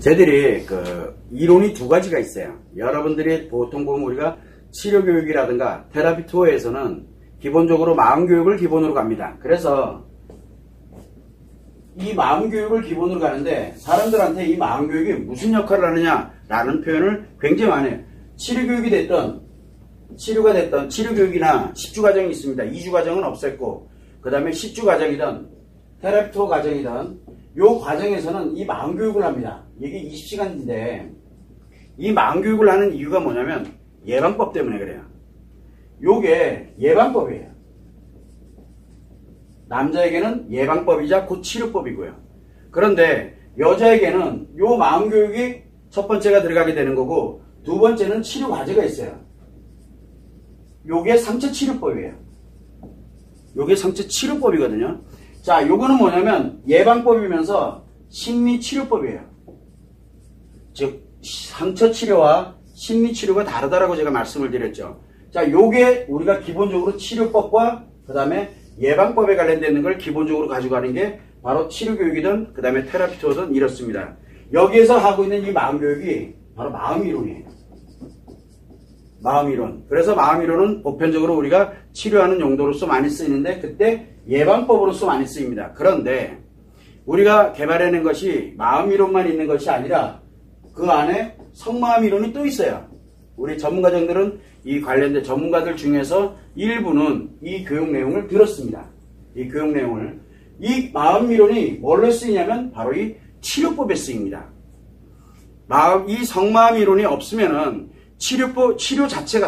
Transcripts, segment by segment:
저희들이 이론이 두 가지가 있어요. 여러분들이 보통 보면 우리가 치료교육이라든가 테라피 투어에서는 기본적으로 마음교육을 기본으로 갑니다. 그래서 이 마음교육을 기본으로 가는데 사람들한테 이 마음교육이 무슨 역할을 하느냐라는 표현을 굉장히 많이 해요. 치료교육이 됐던 치료가 됐던 치료교육이나 10주 과정이 있습니다. 2주 과정은 없앴고 그 다음에 10주 과정이든 테라피 투어 과정이든 요 과정에서는 이 마음교육을 합니다. 이게 20시간인데 이 마음교육을 하는 이유가 뭐냐면 예방법 때문에 그래요. 요게 예방법이에요. 남자에게는 예방법이자 곧 치료법이고요. 그런데 여자에게는 요 마음교육이 첫 번째가 들어가게 되는 거고 두 번째는 치료 과제가 있어요. 요게 상처치료법이에요. 요게 상처치료법이거든요. 자, 요거는 뭐냐면 예방법이면서 심리치료법이에요. 즉 상처치료와 심리치료가 다르다라고 제가 말씀을 드렸죠. 자, 요게 우리가 기본적으로 치료법과 그 다음에 예방법에 관련되는 걸 기본적으로 가져가는 게 바로 치료교육이든 그 다음에 테라피 투어든 이렇습니다. 여기에서 하고 있는 이 마음교육이 바로 마음이론이에요. 마음이론. 그래서 마음이론은 보편적으로 우리가 치료하는 용도로서 많이 쓰이는데 그때 예방법으로서 많이 쓰입니다. 그런데 우리가 개발해낸 것이 마음이론만 있는 것이 아니라 그 안에 성마음이론이 또 있어요. 우리 전문가정들은 이 관련된 전문가들 중에서 일부는 이 교육 내용을 들었습니다. 이 교육 내용을. 이 마음이론이 뭘로 쓰이냐면 바로 이 치료법에 쓰입니다. 이 성마음이론이 없으면은 치료 자체가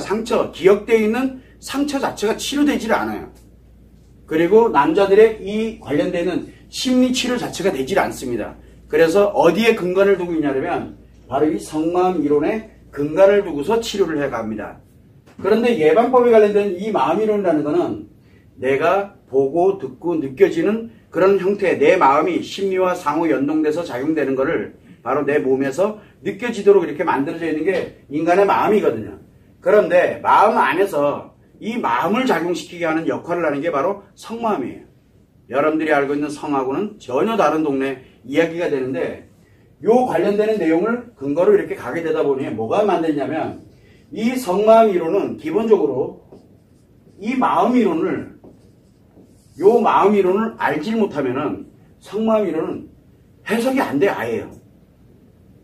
기억되어 있는 상처 자체가 치료되질 않아요. 그리고 남자들의 이 관련되는 심리치료 자체가 되질 않습니다. 그래서 어디에 근간을 두고 있냐면 바로 이 성마음 이론에 근간을 두고서 치료를 해갑니다. 그런데 예방법에 관련된 이 마음이론이라는 것은 내가 보고 듣고 느껴지는 그런 형태의 내 마음이 심리와 상호 연동돼서 작용되는 것을 바로 내 몸에서 느껴지도록 이렇게 만들어져 있는 게 인간의 마음이거든요. 그런데 마음 안에서 이 마음을 작용시키게 하는 역할을 하는 게 바로 성마음이에요. 여러분들이 알고 있는 성하고는 전혀 다른 동네 이야기가 되는데 요 관련되는 내용을 근거로 이렇게 가게 되다 보니 뭐가 만들냐면 이 성마음 이론은 기본적으로 이 마음 이론을 요 마음 이론을 알지 못하면은 성마음 이론은 해석이 안 돼 아예요.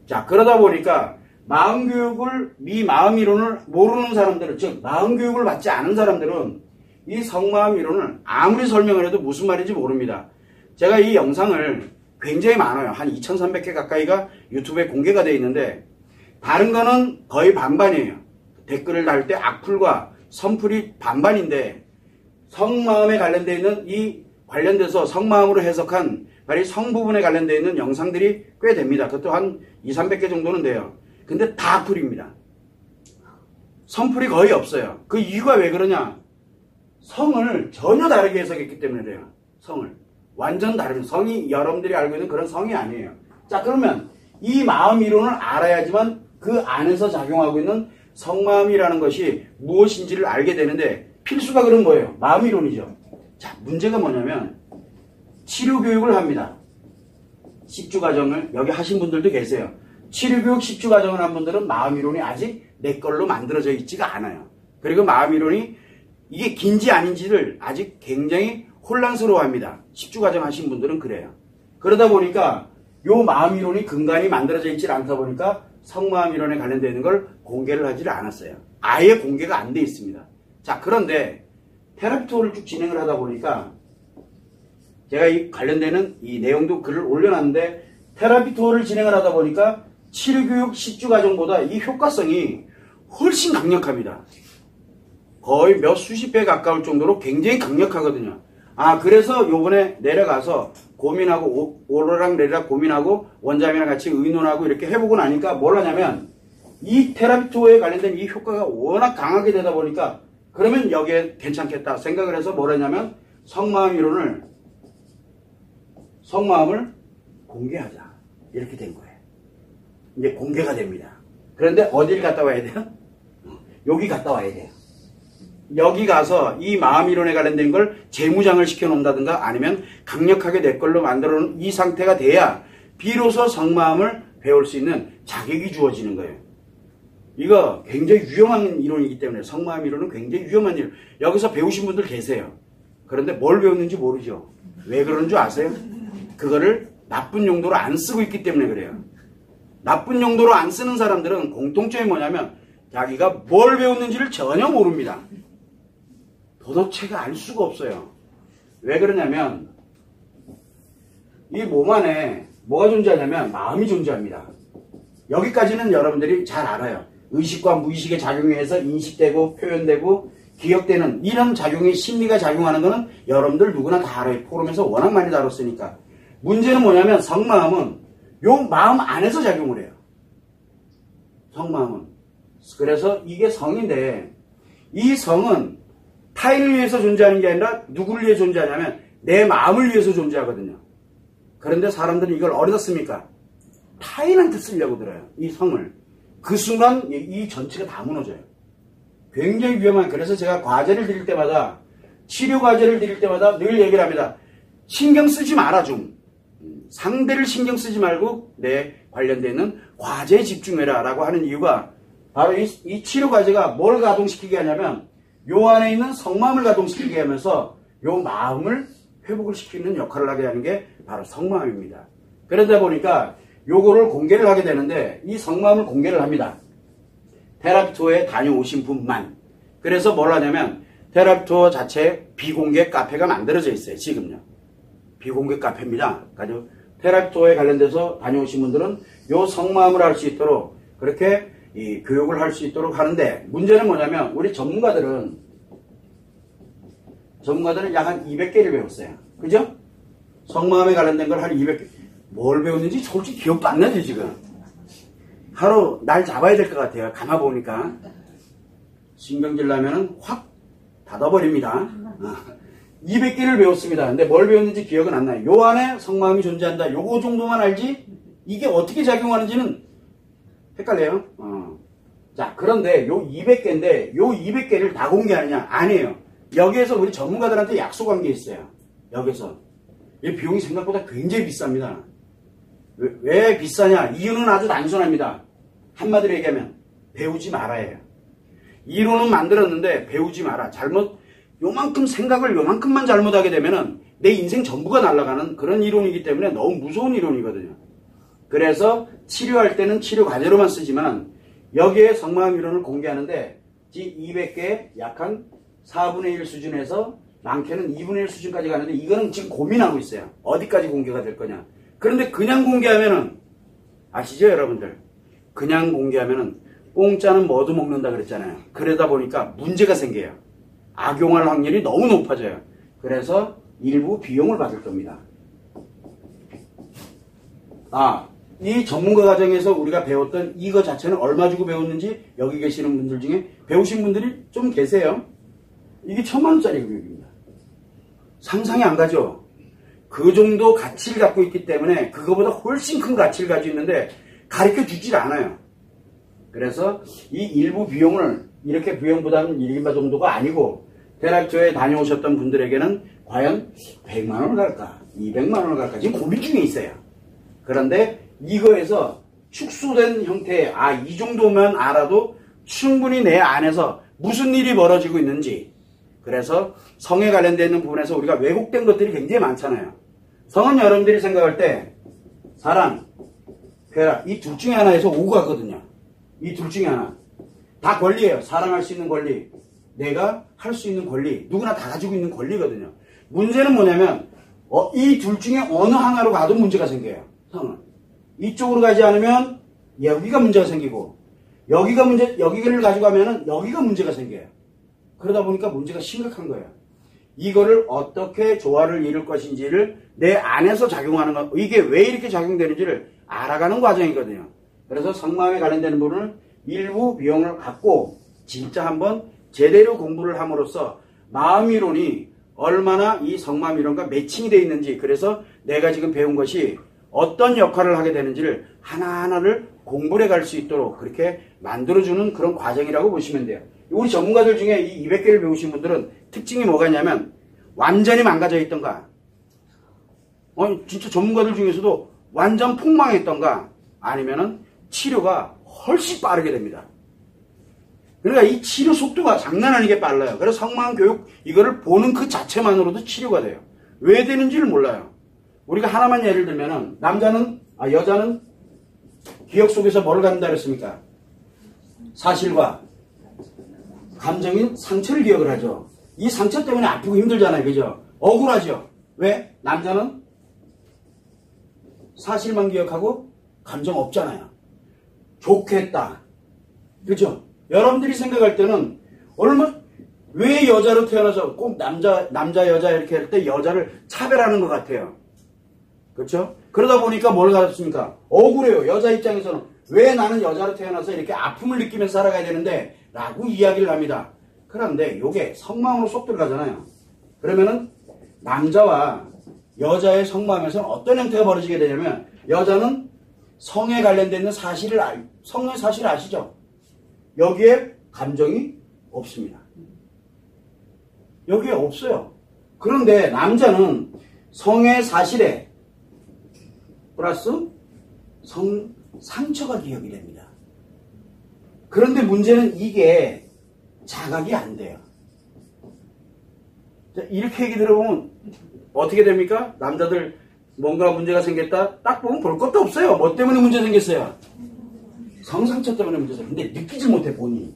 자, 그러다 보니까 마음교육을, 이 마음이론을 모르는 사람들은, 즉, 마음교육을 받지 않은 사람들은 이 성마음이론을 아무리 설명을 해도 무슨 말인지 모릅니다. 제가 이 영상을 굉장히 많아요. 한 2300개 가까이가 유튜브에 공개가 되어 있는데, 다른 거는 거의 반반이에요. 댓글을 달 때 악플과 선플이 반반인데, 성마음에 관련되어 있는 이 관련돼서 성마음으로 해석한 바로 성 부분에 관련되어 있는 영상들이 꽤 됩니다. 그것도 한 200~300개 정도는 돼요. 근데 다 악플입니다. 성플이 거의 없어요. 그 이유가 왜 그러냐? 성을 전혀 다르게 해석했기 때문에 그래요. 성을. 완전 다른 성이 여러분들이 알고 있는 그런 성이 아니에요. 자, 그러면 이 마음 이론을 알아야지만 그 안에서 작용하고 있는 성마음이라는 것이 무엇인지를 알게 되는데 필수가 그럼 뭐예요? 마음 이론이죠. 자, 문제가 뭐냐면 치료교육을 합니다. 10주 과정을 여기 하신 분들도 계세요. 치료교육 10주 과정을 한 분들은 마음이론이 아직 내 걸로 만들어져 있지가 않아요. 그리고 마음이론이 이게 긴지 아닌지를 아직 굉장히 혼란스러워합니다. 10주 과정 하신 분들은 그래요. 그러다 보니까 요 마음이론이 근간이 만들어져 있지 않다 보니까 성마음이론에 관련되어 있는 걸 공개를 하지를 않았어요. 아예 공개가 안 돼 있습니다. 자, 그런데 테라피 투어를 쭉 진행을 하다 보니까 제가 이 관련되는 이 내용도 글을 올려놨는데 테라피 투어를 진행을 하다 보니까 치료교육 10주 과정보다 이 효과성이 훨씬 강력합니다. 거의 몇 수십 배 가까울 정도로 굉장히 강력하거든요. 아, 그래서 요번에 내려가서 고민하고 오르락 내리락 고민하고 원장님이랑 같이 의논하고 이렇게 해보고 나니까 뭘 하냐면 이 테라피 투어에 관련된 이 효과가 워낙 강하게 되다 보니까 그러면 여기에 괜찮겠다 생각을 해서 뭘 했냐면 성마음 이론을 성마음을 공개하자. 이렇게 된 거예요. 이제 공개가 됩니다. 그런데 어딜 갔다 와야 돼요? 여기 갔다 와야 돼요. 여기 가서 이 마음이론에 관련된 걸 재무장을 시켜놓는다든가 아니면 강력하게 내 걸로 만들어 놓은 이 상태가 돼야 비로소 성마음을 배울 수 있는 자격이 주어지는 거예요. 이거 굉장히 위험한 이론이기 때문에 성마음 이론은 굉장히 위험한 이론. 여기서 배우신 분들 계세요. 그런데 뭘 배웠는지 모르죠. 왜 그러는 줄 아세요? 그거를 나쁜 용도로 안 쓰고 있기 때문에 그래요. 나쁜 용도로 안 쓰는 사람들은 공통점이 뭐냐면 자기가 뭘 배웠는지를 전혀 모릅니다. 도대체가 알 수가 없어요. 왜 그러냐면 이 몸 안에 뭐가 존재하냐면 마음이 존재합니다. 여기까지는 여러분들이 잘 알아요. 의식과 무의식의 작용에 의해서 인식되고 표현되고 기억되는 이런 작용이 심리가 작용하는 거는 여러분들 누구나 다 알아요. 포럼에서 워낙 많이 다뤘으니까. 문제는 뭐냐면 성마음은 요 마음 안에서 작용을 해요. 성마음은. 그래서 이게 성인데 이 성은 타인을 위해서 존재하는 게 아니라 누구를 위해 존재하냐면 내 마음을 위해서 존재하거든요. 그런데 사람들은 이걸 어디다 타인한테 쓰려고 들어요. 이 성을. 그 순간 이 전체가 다 무너져요. 굉장히 위험한. 그래서 제가 과제를 드릴 때마다 치료 과제를 드릴 때마다 늘 얘기를 합니다. 신경 쓰지 마라 좀. 상대를 신경 쓰지 말고 내 관련되는 과제에 집중해라 라고 하는 이유가 바로 이 치료 과제가 뭘 가동시키게 하냐면 요 안에 있는 성마음을 가동시키게 하면서 요 마음을 회복을 시키는 역할을 하게 하는 게 바로 성마음입니다. 그러다 보니까 요거를 공개를 하게 되는데 이 성마음을 공개를 합니다. 테라피 투어에 다녀오신 분만. 그래서 뭘 하냐면 테라피 투어 자체에 비공개 카페가 만들어져 있어요. 지금요. 비공개 카페입니다. 아주 테라피 투어에 관련돼서 다녀오신 분들은 요 성마음을 할 수 있도록 그렇게 이 교육을 할 수 있도록 하는데 문제는 뭐냐면 우리 전문가들은 약 한 200개를 배웠어요. 그죠? 성마음에 관련된 걸 한 200개. 뭘 배웠는지 솔직히 기억도 안 나죠, 지금. 하루 날 잡아야 될 것 같아요. 감아보니까. 신경질 나면은 확 닫아버립니다. 200개를 배웠습니다. 근데 뭘 배웠는지 기억은 안 나요. 요 안에 성마음이 존재한다. 요거 정도만 알지 이게 어떻게 작용하는지는 헷갈려요. 자, 그런데 요 200개인데 요 200개를 다 공개하느냐? 아니에요. 여기에서 우리 전문가들한테 약속한 게 있어요. 여기서. 이 비용이 생각보다 굉장히 비쌉니다. 왜 비싸냐? 이유는 아주 단순합니다. 한마디로 얘기하면 배우지 말아야 해요. 이론은 만들었는데 배우지 마라. 요만큼 생각을 요만큼만 잘못하게 되면은 내 인생 전부가 날아가는 그런 이론이기 때문에 너무 무서운 이론이거든요. 그래서 치료할 때는 치료 과제로만 쓰지만 여기에 성마음 이론을 공개하는데 200개 약 한 4분의 1 수준에서 많게는 2분의 1 수준까지 가는데 이거는 지금 고민하고 있어요. 어디까지 공개가 될 거냐. 그런데 그냥 공개하면은 아시죠 여러분들? 그냥 공개하면은 공짜는 뭐도 먹는다 그랬잖아요. 그러다 보니까 문제가 생겨요. 악용할 확률이 너무 높아져요. 그래서 일부 비용을 받을 겁니다. 이 전문가 과정에서 우리가 배웠던 이거 자체는 얼마 주고 배웠는지 여기 계시는 분들 중에 배우신 분들이 좀 계세요. 이게 1000만원짜리 교육입니다. 상상이 안 가죠? 그 정도 가치를 갖고 있기 때문에 그거보다 훨씬 큰 가치를 가지고 있는데 가르쳐 주질 않아요. 그래서 이 일부 비용을 이렇게 비용 부담은 1인바 정도가 아니고 테라피투어에 다녀오셨던 분들에게는 과연 100만원을 갈까 200만원을 갈까 지금 고민 중에 있어요. 그런데 이거에서 축소된 형태의 이 정도면 알아도 충분히 내 안에서 무슨 일이 벌어지고 있는지. 그래서 성에 관련되어 있는 부분에서 우리가 왜곡된 것들이 굉장히 많잖아요. 성은 여러분들이 생각할 때 사랑, 쾌락 이 둘 중에 하나에서 오고 가거든요. 이 둘 중에 하나. 다 권리예요. 사랑할 수 있는 권리, 내가 할 수 있는 권리, 누구나 다 가지고 있는 권리거든요. 문제는 뭐냐면 이 둘 중에 어느 하나로 가도 문제가 생겨요. 성은. 이쪽으로 가지 않으면 여기가 문제가 생기고 여기를 가지고 가면은 여기가 문제가 생겨요. 그러다 보니까 문제가 심각한 거예요. 이거를 어떻게 조화를 이룰 것인지를 내 안에서 작용하는 것, 이게 왜 이렇게 작용되는지를 알아가는 과정이거든요. 그래서 성마음에 관련되는 부분은 일부 비용을 갖고 진짜 한번 제대로 공부를 함으로써 마음이론이 얼마나 이 성마음 이론과 매칭이 되어 있는지, 그래서 내가 지금 배운 것이 어떤 역할을 하게 되는지를 하나하나를 공부해 갈 수 있도록 그렇게 만들어주는 그런 과정이라고 보시면 돼요. 우리 전문가들 중에 이 200개를 배우신 분들은 특징이 뭐가 있냐면 완전히 망가져 있던가, 진짜 전문가들 중에서도 완전 폭망했던가, 아니면은 치료가 훨씬 빠르게 됩니다. 그러니까 이 치료 속도가 장난 아니게 빨라요. 그래서 성마음 교육 이거를 보는 그 자체만으로도 치료가 돼요. 왜 되는지를 몰라요. 우리가 하나만 예를 들면은 여자는 기억 속에서 뭘 갖는다 그랬습니까? 사실과 감정인 상처를 기억을 하죠. 이 상처 때문에 아프고 힘들잖아요. 그죠? 억울하죠. 왜? 남자는 사실만 기억하고 감정 없잖아요. 좋겠다. 그죠? 여러분들이 생각할 때는 왜 여자로 태어나서 꼭 남자 여자 이렇게 할 때 여자를 차별하는 것 같아요. 그렇죠? 그러다 보니까 뭘 가졌습니까? 억울해요. 여자 입장에서는 왜 나는 여자로 태어나서 이렇게 아픔을 느끼면서 살아가야 되는데 라고 이야기를 합니다. 그런데 이게 성마음으로 쏙 들어가잖아요. 그러면은 남자와 여자의 성마음에서는 어떤 형태가 벌어지게 되냐면 여자는 성에 관련된 성의 사실을 아시죠? 여기에 감정이 없습니다. 여기에 없어요. 그런데 남자는 성의 사실에 플러스 상처가 기억이 됩니다. 그런데 문제는 이게 자각이 안 돼요. 이렇게 얘기 들어보면 어떻게 됩니까? 남자들 뭔가 문제가 생겼다 딱 보면 볼 것도 없어요. 뭐 때문에 문제 생겼어요? 성상처 때문에 문제 생겼어요. 근데 느끼지 못해 본인이.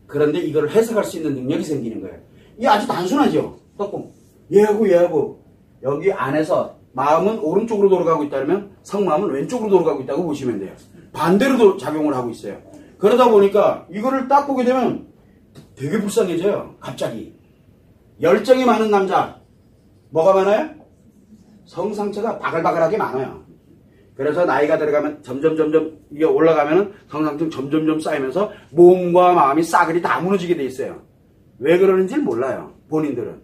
그런데 이걸 해석할 수 있는 능력이 생기는 거예요. 이게 아주 단순하죠. 딱 보면 얘하고 여기 안에서 마음은 오른쪽으로 돌아가고 있다면 성마음은 왼쪽으로 돌아가고 있다고 보시면 돼요. 반대로 작용을 하고 있어요. 그러다 보니까 이거를 딱 보게 되면 되게 불쌍해져요. 갑자기. 열정이 많은 남자 뭐가 많아요? 성상처가 바글바글하게 많아요. 그래서 나이가 들어가면 점점 이게 올라가면은 성상처가 점점 쌓이면서 몸과 마음이 싸그리 다 무너지게 돼 있어요. 왜 그러는지 몰라요. 본인들은.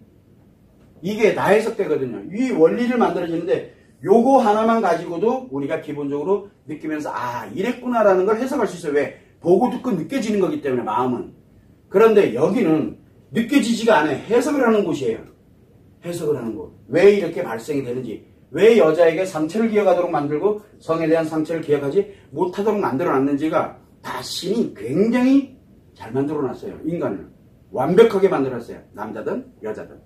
이게 다 해석되거든요. 이 원리를 만들어지는데 요거 하나만 가지고도 우리가 기본적으로 느끼면서 이랬구나라는 걸 해석할 수 있어요. 왜? 보고 듣고 느껴지는 거기 때문에 마음은. 그런데 여기는 느껴지지가 않아요. 해석을 하는 곳이에요. 해석을 하는 곳. 왜 이렇게 발생이 되는지. 왜 여자에게 상처를 기억하도록 만들고 성에 대한 상처를 기억하지 못하도록 만들어놨는지가 다 신이 굉장히 잘 만들어놨어요. 인간을. 완벽하게 만들었어요. 남자든 여자든.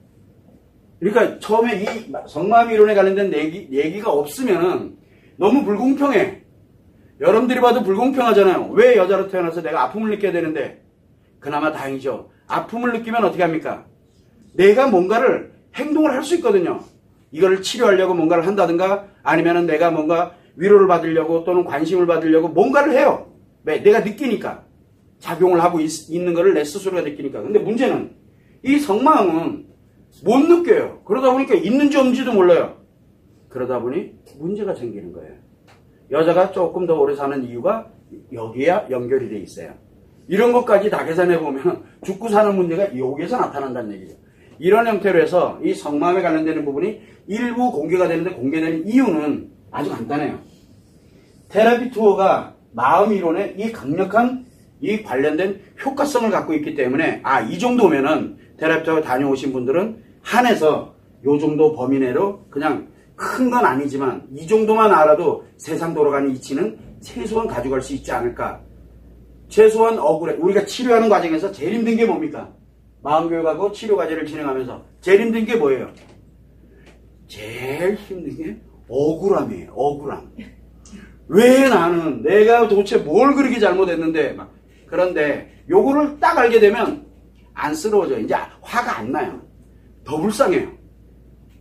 그러니까 처음에 이 성마음 이론에 관련된 얘기가 없으면은 너무 불공평해. 여러분들이 봐도 불공평하잖아요. 왜 여자로 태어나서 내가 아픔을 느껴야 되는데 그나마 다행이죠. 아픔을 느끼면 어떻게 합니까? 내가 뭔가를 행동을 할 수 있거든요. 이거를 치료하려고 뭔가를 한다든가 아니면은 내가 뭔가 위로를 받으려고 또는 관심을 받으려고 뭔가를 해요. 왜? 내가 느끼니까. 작용을 하고 있는 거를 내 스스로가 느끼니까. 근데 문제는 이 성마음은 못 느껴요. 그러다 보니까 있는지 없는지도 몰라요. 그러다 보니 문제가 생기는 거예요. 여자가 조금 더 오래 사는 이유가 여기에 연결이 돼 있어요. 이런 것까지 다 계산해 보면 죽고 사는 문제가 여기에서 나타난다는 얘기죠. 이런 형태로 해서 이 성마음에 관련되는 부분이 일부 공개가 되는데 공개되는 이유는 아주 간단해요. 테라피 투어가 마음 이론에 이 강력한 이 관련된 효과성을 갖고 있기 때문에 이 정도면은 테라피 투어 다녀오신 분들은 한해서 요 정도 범위 내로 그냥 큰 건 아니지만 이 정도만 알아도 세상 돌아가는 이치는 최소한 가져갈 수 있지 않을까. 최소한 억울해. 우리가 치료하는 과정에서 제일 힘든 게 뭡니까? 마음교육하고 치료 과제를 진행하면서 제일 힘든 게 뭐예요? 제일 힘든 게 억울함이에요. 억울함. 왜 나는 내가 도대체 뭘 그렇게 잘못했는데 그런데 요거를 딱 알게 되면 안쓰러워져. 이제 화가 안 나요. 더 불쌍해요.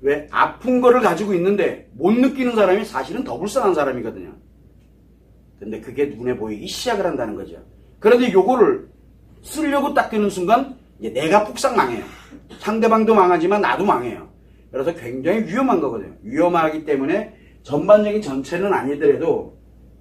왜? 아픈 거를 가지고 있는데 못 느끼는 사람이 사실은 더 불쌍한 사람이거든요. 근데 그게 눈에 보이기 시작을 한다는 거죠. 그런데 요거를 쓰려고 딱 드는 순간 이제 내가 폭삭 망해요. 상대방도 망하지만 나도 망해요. 그래서 굉장히 위험한 거거든요. 위험하기 때문에 전반적인 전체는 아니더라도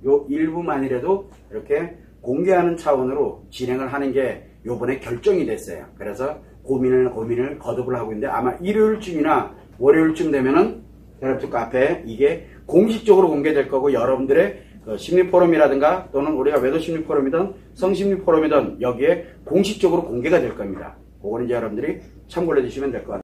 요 일부만이라도 이렇게 공개하는 차원으로 진행을 하는 게 요번에 결정이 됐어요. 그래서 고민을 거듭을 하고 있는데 아마 일요일쯤이나 월요일쯤 되면은 테라피 카페에 이게 공식적으로 공개될 거고 여러분들의 심리 포럼이라든가 또는 우리가 외도 심리 포럼이든 성심리 포럼이든 여기에 공식적으로 공개가 될 겁니다. 그거는 이제 여러분들이 참고를 해주시면 될 것 같아요.